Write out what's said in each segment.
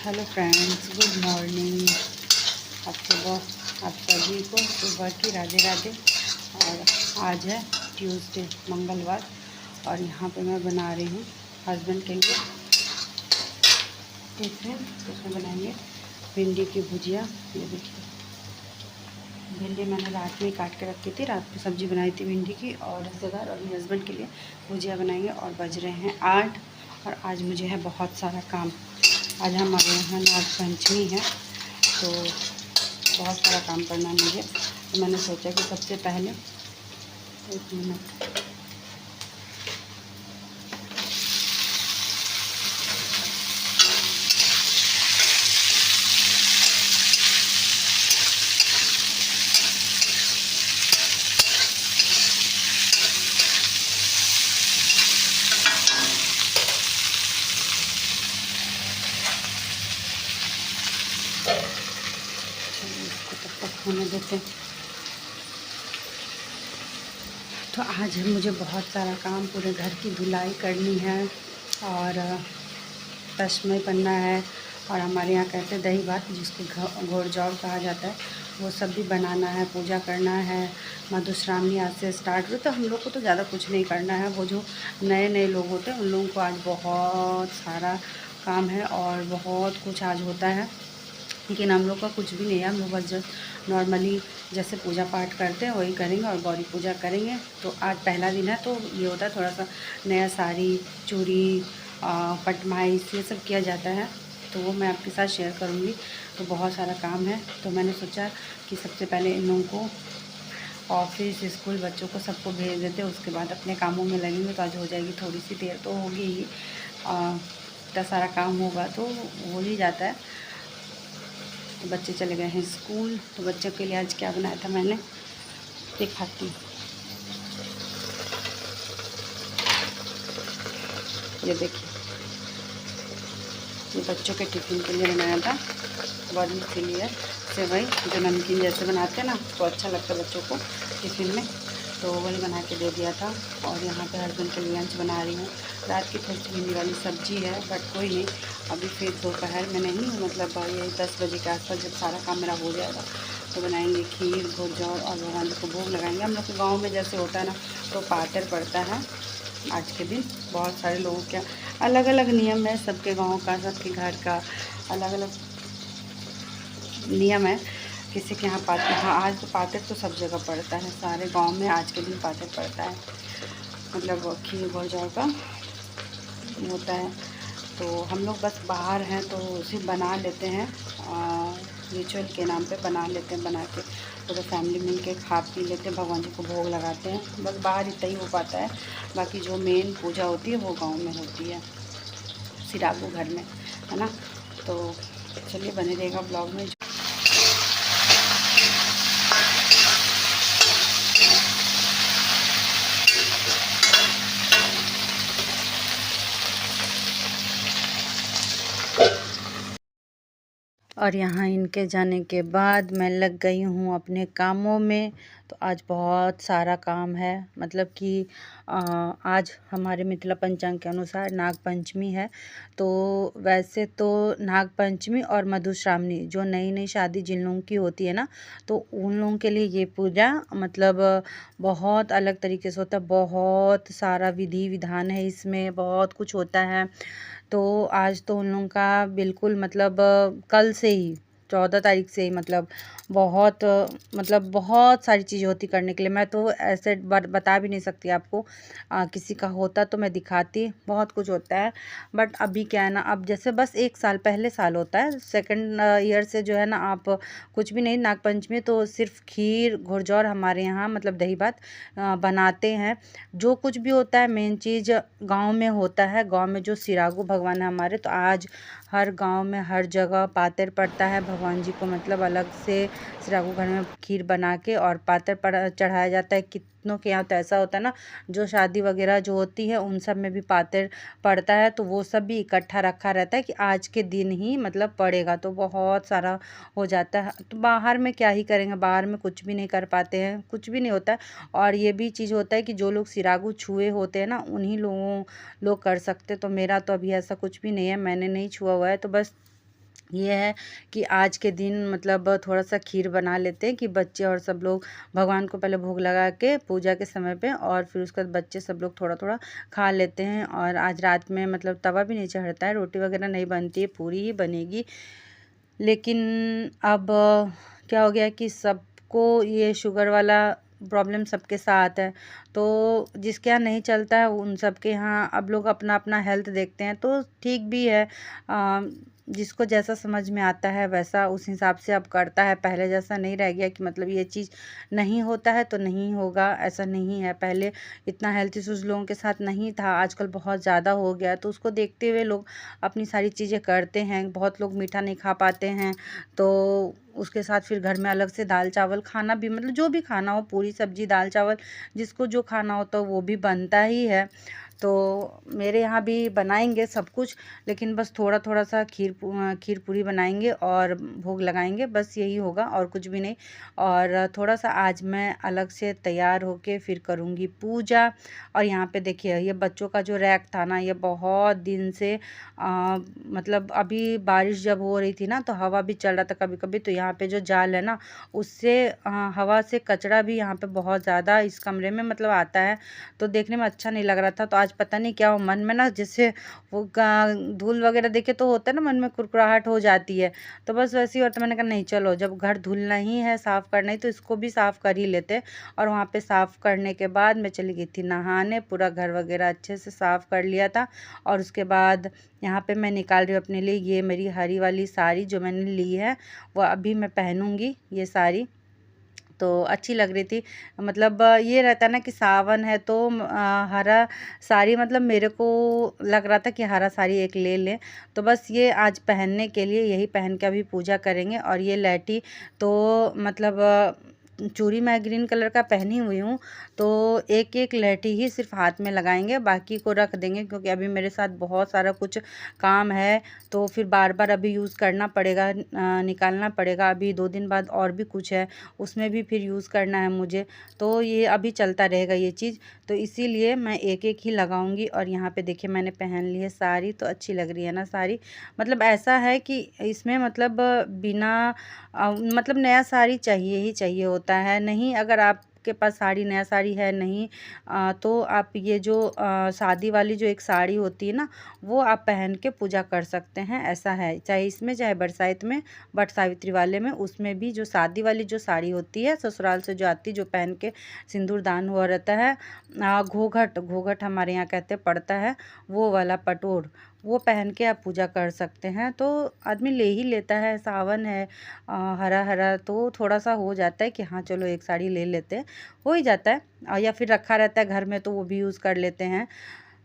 Hello friends, good morning. आप सभी को सुबह की राधे राधे। और आज है ट्यूसडे, मंगलवार, और यहाँ पे मैं बना रही हूँ हस्बैंड के लिए टिफिन। तो उसमें बनाएंगे भिंडी की भुजिया। ये देखिए, भिंडी मैंने रात में काट के रखी थी, रात में सब्जी बनाई थी भिंडी की और रिश्तेदार और मेरे हस्बैंड के लिए भुजिया बनाएंगे। और बज रहे हैं 8 और आज मुझे है बहुत सारा काम। आज हमारे यहाँ नाग पंचमी है, तो बहुत सारा काम करना है मुझे। तो मैंने सोचा कि सबसे पहले 1 मिनट, इसको तब तक होने देते हैं। तो आज मुझे बहुत सारा काम, पूरे घर की धुलाई करनी है और तस्मै बनना है, और हमारे यहाँ कहते हैं दही भात, जिसको घोड़जौर कहा जाता है, वो सब भी बनाना है, पूजा करना है। मधुश्रावणी आज से स्टार्ट हुई, तो हम लोग को तो ज़्यादा कुछ नहीं करना है। वो जो नए नए लोग होते हैं उन लोगों को आज बहुत सारा काम है और बहुत कुछ आज होता है। लेकिन हम लोग का कुछ भी नहीं है, हम लोग बस जस्ट नॉर्मली जैसे पूजा पाठ करते हैं वही करेंगे और गौरी पूजा करेंगे। तो आज पहला दिन है, तो ये होता है थोड़ा सा नया साड़ी, चूड़ी, पटमाइश, ये सब किया जाता है, तो वो मैं आपके साथ शेयर करूँगी। तो बहुत सारा काम है, तो मैंने सोचा कि सबसे पहले इन लोगों को ऑफिस, स्कूल, बच्चों को सबको भेज देते, उसके बाद अपने कामों में लगेंगे। तो आज हो जाएगी, थोड़ी सी देर तो होगी ही, इतना सारा काम होगा तो हो ही जाता है। तो बच्चे चले गए हैं स्कूल, तो बच्चों के लिए आज क्या बनाया था मैंने दिखाती हूँ। ये देखिए, ये बच्चों के टिफ़िन के लिए बनाया था, बॉडी के लिए सेवई, जो नमकीन जैसे बनाते हैं ना, तो अच्छा लगता है बच्चों को टिफ़िन में, तो वही बना के दे दिया था। और यहाँ पे हस्बैंड के लिए लंच बना रही हूँ। रात की थोड़ी सी भिंडी वाली सब्जी है, बट कोई नहीं, अभी फिर दोपहर में नहीं, मतलब यही 10 बजे के आसपास जब सारा काम मेरा हो जाएगा तो बनाएंगे खीर, घोड़जौर और भगवान जी को भोग लगाएंगे। हम लोग के गाँव में जैसे होता है ना, तो पातर पड़ता है आज के दिन। बहुत सारे लोगों के अलग अलग नियम है, सबके गाँव का, सबके घर का अलग अलग नियम है। किसी के यहाँ पातर, हाँ आज तो पातर तो सब जगह पड़ता है, सारे गांव में आज के दिन पातर पड़ता है, मतलब खीर घोड़जौर का होता है। तो हम लोग बस बाहर हैं तो सिर्फ बना लेते हैं, रिचुअल के नाम पे बना लेते हैं, बना के पूरे फैमिली मिल के खा पी लेते हैं, भगवान जी को भोग लगाते हैं। बस बाहर इतना ही हो पाता है, बाकी जो मेन पूजा होती है वो गांव में होती है, सिरागू घर में, है ना। तो चलिए बने रहेगा ब्लॉग में। और यहाँ इनके जाने के बाद मैं लग गई हूँ अपने कामों में। तो आज बहुत सारा काम है, मतलब कि आज हमारे मिथिला पंचांग के अनुसार नाग पंचमी है। तो वैसे तो नाग पंचमी और मधुश्रावणी, जो नई नई शादी जिन लोगों की होती है ना, तो उन लोगों के लिए ये पूजा मतलब बहुत अलग तरीके से होता है। बहुत सारा विधि विधान है इसमें, बहुत कुछ होता है। तो आज तो उन लोगों का बिल्कुल मतलब कल से ही 14 तारीख से ही मतलब बहुत सारी चीज़ें होती करने के लिए। मैं तो ऐसे बता भी नहीं सकती आपको, किसी का होता तो मैं दिखाती, बहुत कुछ होता है। बट अभी क्या है ना, अब जैसे बस 1 साल पहले साल होता है, सेकंड ईयर से जो है ना, आप कुछ भी नहीं, नागपंचमी तो सिर्फ खीर घोड़जौर हमारे यहाँ मतलब दही भात बनाते हैं। जो कुछ भी होता है मेन चीज़ गांव में होता है। गांव में जो सिरागू भगवान है हमारे, तो आज हर गांव में हर जगह पातर पड़ता है भगवान जी को, मतलब अलग से सिरागू घर में खीर बना के और पातर चढ़ाया जाता है। कितनों के यहाँ तो ऐसा होता है ना, जो शादी वगैरह जो होती है उन सब में भी पातर पड़ता है, तो वो सब भी इकट्ठा रखा रहता है कि आज के दिन ही मतलब पड़ेगा, तो बहुत सारा हो जाता है। तो बाहर में क्या ही करेंगे, बाहर में कुछ भी नहीं कर पाते हैं, कुछ भी नहीं होता है। और ये भी चीज़ होता है कि जो लोग सिरागू छुए होते हैं ना, उन्हीं लोग कर सकते। तो मेरा तो अभी ऐसा कुछ भी नहीं है, मैंने नहीं छुआ हुआ है, तो बस ये है कि आज के दिन मतलब थोड़ा सा खीर बना लेते हैं कि बच्चे और सब लोग भगवान को पहले भोग लगा के पूजा के समय पे, और फिर उसके बाद बच्चे सब लोग थोड़ा थोड़ा खा लेते हैं। और आज रात में मतलब तवा भी नहीं चढ़ता है, रोटी वगैरह नहीं बनती है, पूरी ही बनेगी। लेकिन अब क्या हो गया कि सबको ये शुगर वाला प्रॉब्लम सबके साथ है, तो जिसके यहाँ नहीं चलता है उन सबके यहाँ अब लोग अपना अपना हेल्थ देखते हैं, तो ठीक भी है। जिसको जैसा समझ में आता है वैसा उस हिसाब से अब करता है। पहले जैसा नहीं रह गया कि मतलब ये चीज़ नहीं होता है तो नहीं होगा, ऐसा नहीं है। पहले इतना हेल्थ इश्यूज़ लोगों के साथ नहीं था, आजकल बहुत ज़्यादा हो गया, तो उसको देखते हुए लोग अपनी सारी चीज़ें करते हैं। बहुत लोग मीठा नहीं खा पाते हैं, तो उसके साथ फिर घर में अलग से दाल चावल खाना भी, मतलब जो भी खाना हो, पूरी सब्जी दाल चावल, जिसको जो खाना होता है वो भी बनता ही है। तो मेरे यहाँ भी बनाएंगे सब कुछ, लेकिन बस थोड़ा थोड़ा सा खीर पूरी बनाएंगे और भोग लगाएंगे, बस यही होगा और कुछ भी नहीं। और थोड़ा सा आज मैं अलग से तैयार होके फिर करूँगी पूजा। और यहाँ पे देखिए ये बच्चों का जो रैक था ना, ये बहुत दिन से मतलब अभी बारिश जब हो रही थी ना तो हवा भी चल रहा था कभी कभी, तो यहाँ पे जो जाल है ना उससे हवा से कचरा भी यहाँ पे बहुत ज़्यादा इस कमरे में मतलब आता है, तो देखने में अच्छा नहीं लग रहा था। तो आज पता नहीं क्या हो, मन में ना जैसे वो धूल वगैरह देखे तो होता है ना मन में कुरकुराहट हो जाती है, तो बस वैसे ही। और तो मैंने कहा नहीं चलो, जब घर धुलना ही है, साफ़ करना ही, तो इसको भी साफ़ कर ही लेते। और वहाँ पे साफ़ करने के बाद मैं चली गई थी नहाने, पूरा घर वगैरह अच्छे से साफ़ कर लिया था। और उसके बाद यहाँ पे मैं निकाल रही हूँ अपने लिए ये मेरी हरी वाली साड़ी जो मैंने ली है, वो अभी मैं पहनूंगी ये साड़ी। तो अच्छी लग रही थी, मतलब ये रहता है ना कि सावन है तो हरा साड़ी, मतलब मेरे को लग रहा था कि हरा साड़ी एक ले लें, तो बस ये आज पहनने के लिए यही पहन के अभी पूजा करेंगे। और ये लहठी तो मतलब चूड़ी मैं ग्रीन कलर का पहनी हुई हूँ, तो एक एक लहठी ही सिर्फ हाथ में लगाएंगे, बाकी को रख देंगे, क्योंकि अभी मेरे साथ बहुत सारा कुछ काम है, तो फिर बार बार अभी यूज़ करना पड़ेगा, निकालना पड़ेगा। अभी 2 दिन बाद और भी कुछ है, उसमें भी फिर यूज़ करना है मुझे, तो ये अभी चलता रहेगा ये चीज़, तो इसीलिए मैं एक एक ही लगाऊंगी। और यहाँ पे देखिए मैंने पहन ली है साड़ी, तो अच्छी लग रही है ना साड़ी, मतलब ऐसा है कि इसमें मतलब बिना मतलब नया साड़ी चाहिए ही चाहिए होता है। नहीं अगर आपके पास साड़ी, नया साड़ी है नहीं, तो आप ये जो शादी वाली जो एक साड़ी होती है ना, वो आप पहन के पूजा कर सकते हैं, ऐसा है। चाहे इसमें चाहे बरसाइत में, बट सावित्री वाले में, उसमें भी जो शादी वाली जो साड़ी होती है ससुराल से जो आती, जो पहन के सिंदूर दान हुआ रहता है, घूंघट घूंघट हमारे यहाँ कहते पड़ता है, वो वाला पटोर, वो पहन के आप पूजा कर सकते हैं। तो आदमी ले ही लेता है, सावन है, हरा हरा, तो थोड़ा सा हो जाता है कि हाँ चलो एक साड़ी ले लेते हैं, हो ही जाता है। या फिर रखा रहता है घर में तो वो भी यूज़ कर लेते हैं।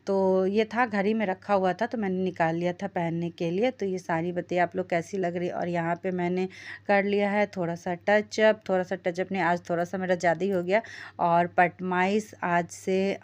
तो ये था घर ही में रखा हुआ था, तो मैंने निकाल लिया था पहनने के लिए। तो ये साड़ी बताइए आप लोग कैसी लग रही है। और यहाँ पे मैंने कर लिया है थोड़ा सा टचअप, नहीं, आज थोड़ा सा मेरा ज़्यादा ही हो गया। और पटमाइश आज से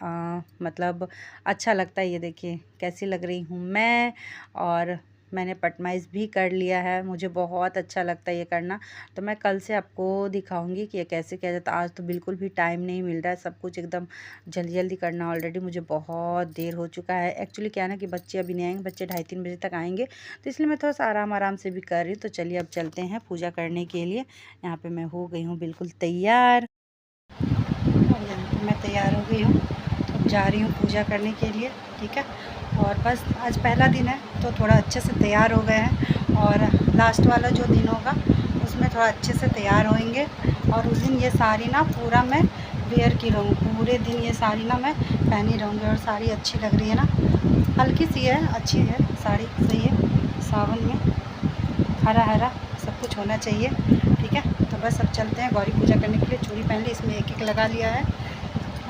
मतलब अच्छा लगता है, ये देखिए कैसी लग रही हूँ मैं। और मैंने पटमाइश भी कर लिया है, मुझे बहुत अच्छा लगता है ये करना, तो मैं कल से आपको दिखाऊंगी कि ये कैसे किया जाता है। आज तो बिल्कुल भी टाइम नहीं मिल रहा है, सब कुछ एकदम जल्दी जल्दी करना, ऑलरेडी मुझे बहुत देर हो चुका है। एक्चुअली क्या है ना कि बच्चे अभी नहीं आएंगे, बच्चे 2:30-3 बजे तक आएंगे, तो इसलिए मैं थोड़ा सा आराम आराम से भी कर रही हूँ। तो चलिए अब चलते हैं पूजा करने के लिए। यहाँ पर मैं हो गई हूँ बिल्कुल तैयार, और यहाँ पर मैं तैयार हो गई हूँ, अब जा रही हूँ पूजा करने के लिए, ठीक है। और बस आज पहला दिन है तो थोड़ा अच्छे से तैयार हो गए हैं, और लास्ट वाला जो दिन होगा उसमें थोड़ा अच्छे से तैयार होंगे। और उस दिन ये साड़ी ना पूरा मैं वेयर की रहूँ, पूरे दिन ये साड़ी ना मैं पहनी रहूँगी। और साड़ी अच्छी लग रही है ना, हल्की सी है, अच्छी है साड़ी, सही है। सावन में हरा हरा सब कुछ होना चाहिए, ठीक है। तो बस अब चलते हैं गौरी पूजा करने के लिए। चूड़ी पहन ली, इसमें एक एक लगा लिया है।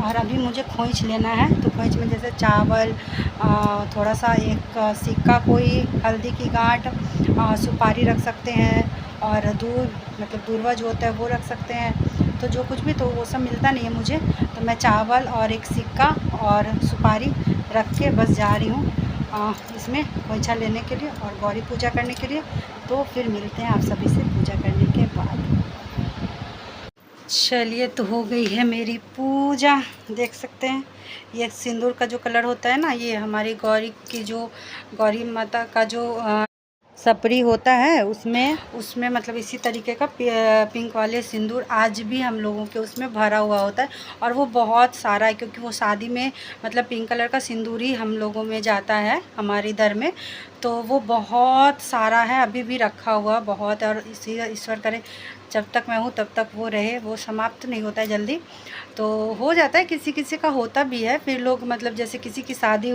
और अभी मुझे खोइच लेना है, तो खोइच में जैसे चावल, थोड़ा सा एक सिक्का, कोई हल्दी की गांठ, सुपारी रख सकते हैं, और दूध मतलब दूर्वा जो होता है वो रख सकते हैं। तो जो कुछ भी, तो वो सब मिलता नहीं है मुझे, तो मैं चावल और एक सिक्का और सुपारी रख के बस जा रही हूँ इसमें खोइछा लेने के लिए और गौरी पूजा करने के लिए। तो फिर मिलते हैं आप सभी से पूजा करने के बाद। चलिए, तो हो गई है मेरी पूजा, देख सकते हैं ये सिंदूर का जो कलर होता है ना, ये हमारी गौरी की जो, गौरी माता का जो सपरी होता है उसमें मतलब इसी तरीके का पिंक वाले सिंदूर आज भी हम लोगों के उसमें भरा हुआ होता है। और वो बहुत सारा है, क्योंकि वो शादी में मतलब पिंक कलर का सिंदूर ही हम लोगों में जाता है हमारे इधर में, तो वो बहुत सारा है, अभी भी रखा हुआ बहुत है। और इसी ईश्वर करे जब तक मैं हूँ तब तक वो रहे, वो समाप्त नहीं होता है जल्दी। तो हो जाता है, किसी किसी का होता भी है। फिर लोग मतलब जैसे किसी की शादी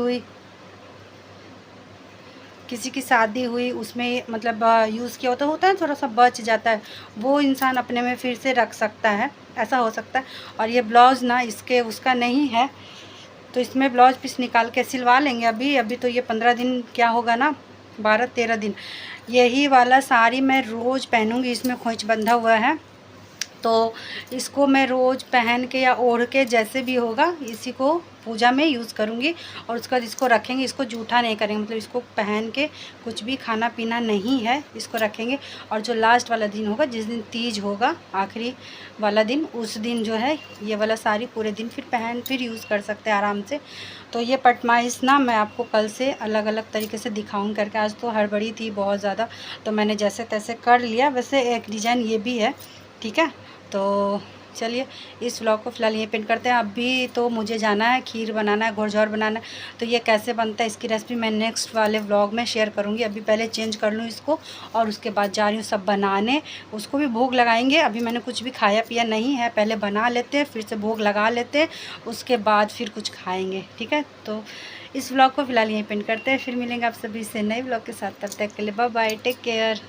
हुई उसमें मतलब यूज़ किया होता है थोड़ा सा बच जाता है, वो इंसान अपने में फिर से रख सकता है, ऐसा हो सकता है। और ये ब्लाउज़ ना इसके उसका नहीं है, तो इसमें ब्लाउज़ पीस निकाल के सिलवा लेंगे। अभी तो ये 15 दिन क्या होगा ना, 12-13 दिन यही वाला साड़ी मैं रोज़ पहनूँगी। इसमें खोंच बंधा हुआ है, तो इसको मैं रोज़ पहन के या ओढ़ के जैसे भी होगा इसी को पूजा में यूज़ करूँगी। और उसके बाद इसको रखेंगे, इसको जूठा नहीं करेंगे, मतलब इसको पहन के कुछ भी खाना पीना नहीं है, इसको रखेंगे। और जो लास्ट वाला दिन होगा, जिस दिन तीज होगा आखिरी वाला दिन, उस दिन जो है ये वाला साड़ी पूरे दिन फिर यूज़ कर सकते हैं आराम से। तो ये पटमाइश ना मैं आपको कल से अलग अलग तरीके से दिखाऊँ करके, आज तो हड़बड़ी थी बहुत ज़्यादा, तो मैंने जैसे तैसे कर लिया। वैसे एक डिज़ाइन ये भी है, ठीक है। तो चलिए इस व्लॉग को फ़िलहाल यहीं पेंट करते हैं। अभी तो मुझे जाना है, खीर बनाना है, घोरझौर बनाना है, तो ये कैसे बनता है इसकी रेसिपी मैं नेक्स्ट वाले व्लॉग में शेयर करूँगी। अभी पहले चेंज कर लूँ इसको, और उसके बाद जा रही हूँ सब बनाने। उसको भी भोग लगाएंगे, अभी मैंने कुछ भी खाया पिया नहीं है, पहले बना लेते हैं, फिर से भोग लगा लेते हैं, उसके बाद फिर कुछ खाएँगे, ठीक है। तो इस व्लॉग को फ़िलहाल यहीं पेंट करते हैं, फिर मिलेंगे आप सभी से नए व्लॉग के साथ। तब तक के लिए बाय बाय, टेक केयर।